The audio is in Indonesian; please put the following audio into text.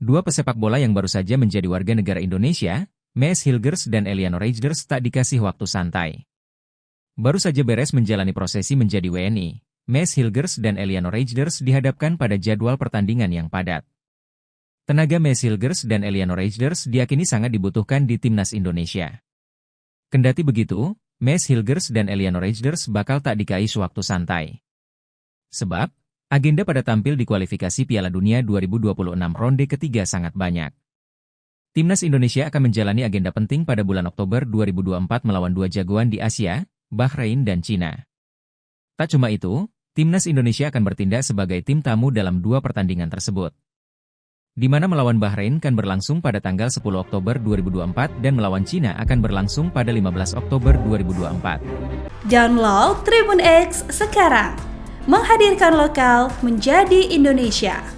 Dua pesepak bola yang baru saja menjadi warga negara Indonesia, Mees Hilgers dan Eliano Reijers tak dikasih waktu santai. Baru saja beres menjalani prosesi menjadi WNI, Mees Hilgers dan Eliano Reijers dihadapkan pada jadwal pertandingan yang padat. Tenaga Mees Hilgers dan Eliano Reijers diakini sangat dibutuhkan di timnas Indonesia. Kendati begitu, Mees Hilgers dan Eliano Reijers bakal tak dikasih waktu santai. Sebab, agenda pada tampil di kualifikasi Piala Dunia 2026 ronde ketiga sangat banyak. Timnas Indonesia akan menjalani agenda penting pada bulan Oktober 2024 melawan dua jagoan di Asia, Bahrain dan Cina. Tak cuma itu, Timnas Indonesia akan bertindak sebagai tim tamu dalam dua pertandingan tersebut. Di mana melawan Bahrain akan berlangsung pada tanggal 10 Oktober 2024 dan melawan Cina akan berlangsung pada 15 Oktober 2024. Download Tribun X sekarang, menghadirkan lokal menjadi Indonesia.